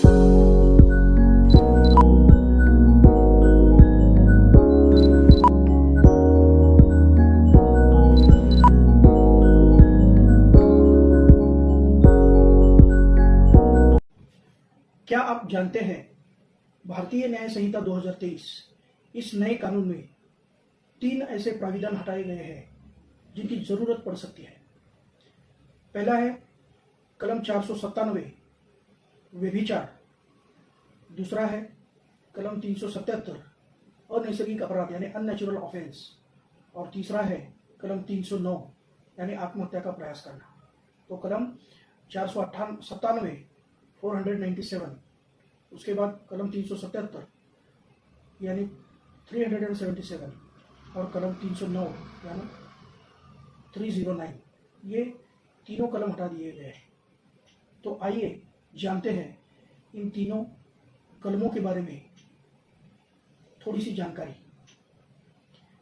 क्या आप जानते हैं भारतीय न्याय संहिता 2023 इस नए कानून में 3 ऐसे प्राविधान हटाए गए हैं जिनकी जरूरत पड़ सकती है। पहला है कलम 497 व्यभिचार, दूसरा है कलम 377 अनैसर्गिक अपराध यानी अननेचुरल ऑफेंस, और तीसरा है कलम 309 यानी आत्महत्या का प्रयास करना। तो कलम 497 497, उसके बाद कलम 377 यानी 377 और कलम 309 यानी 309, ये तीनों कलम हटा दिए गए हैं। तो आइए जानते हैं इन तीनों कलमों के बारे में थोड़ी सी जानकारी।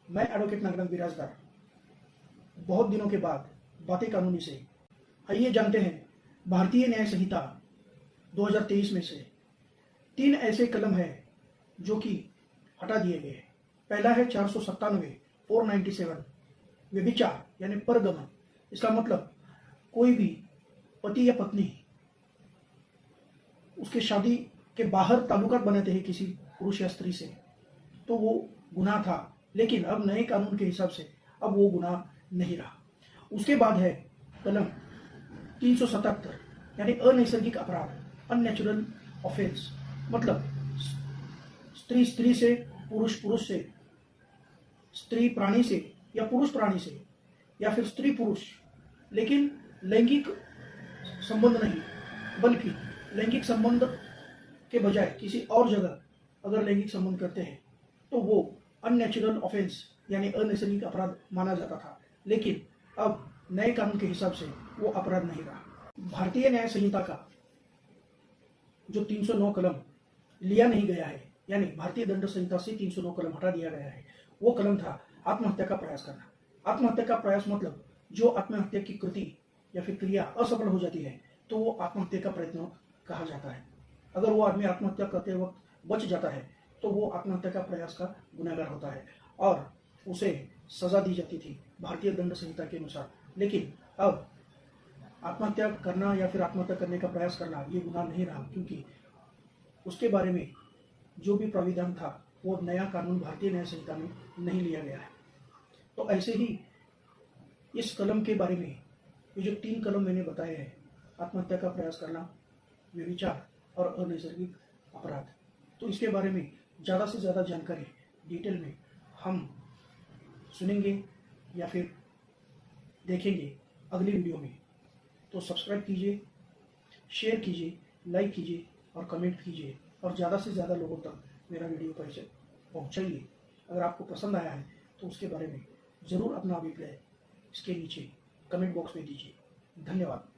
मैं एडवोकेट नागराज बिराजदार बहुत दिनों के बाद बातें कानूनी से, आइए जानते हैं भारतीय न्याय संहिता 2023 में से 3 ऐसे कलम हैं जो कि हटा दिए गए हैं। पहला है 497 497 व्यभिचार यानी परगमन। इसका मतलब कोई भी पति या पत्नी उसके शादी के बाहर ताल्लुकात बनाते हैं किसी पुरुष या स्त्री से, तो वो गुनाह था, लेकिन अब नए कानून के हिसाब से अब वो गुनाह नहीं रहा। उसके बाद है कलम 377 यानी अनैसर्गिक अपराध अननेचुरल ऑफेंस, मतलब स्त्री स्त्री से, पुरुष पुरुष से, स्त्री प्राणी से या पुरुष प्राणी से, या फिर स्त्री पुरुष लेकिन लैंगिक संबंध नहीं, बल्कि लैंगिक संबंध के बजाय किसी और जगह अगर लैंगिक संबंध करते हैं तो वो अननेचुरल ऑफेंस यानी अनैसर्गिक अपराध माना जाता था, लेकिन अब नए कानून के हिसाब से वो अपराध नहीं रहा। भारतीय न्याय संहिता का जो 309 कलम लिया नहीं गया है, यानी भारतीय दंड संहिता से 309 कलम हटा दिया गया है, वो कलम था आत्महत्या का प्रयास करना। आत्महत्या का प्रयास मतलब जो आत्महत्या की कृति या फिर क्रिया असफल हो जाती है तो वो आत्महत्या का प्रयत्न कहा जाता है। अगर वो आदमी आत्महत्या करते वक्त बच जाता है तो वो आत्महत्या का प्रयास का गुनहगार होता है और उसे सजा दी जाती थी भारतीय दंड संहिता के अनुसार। लेकिन अब आत्महत्या करना या फिर आत्महत्या करने का प्रयास करना ये गुनाह नहीं रहा, क्योंकि उसके बारे में जो भी प्राविधान था वो नया कानून भारतीय न्याय संहिता में नहीं लिया गया है। तो ऐसे ही इस कलम के बारे में ये जो 3 कलम मैंने बताए हैं, आत्महत्या का प्रयास करना, व्यभिचार और अनैसर्गिक अपराध, तो इसके बारे में ज़्यादा से ज़्यादा जानकारी डिटेल में हम सुनेंगे या फिर देखेंगे अगली वीडियो में। तो सब्सक्राइब कीजिए, शेयर कीजिए, लाइक कीजिए और कमेंट कीजिए और ज़्यादा से ज़्यादा लोगों तक मेरा वीडियो पहुँचाइए। अगर आपको पसंद आया है तो उसके बारे में ज़रूर अपना अभिप्राय इसके नीचे कमेंट बॉक्स में दीजिए। धन्यवाद।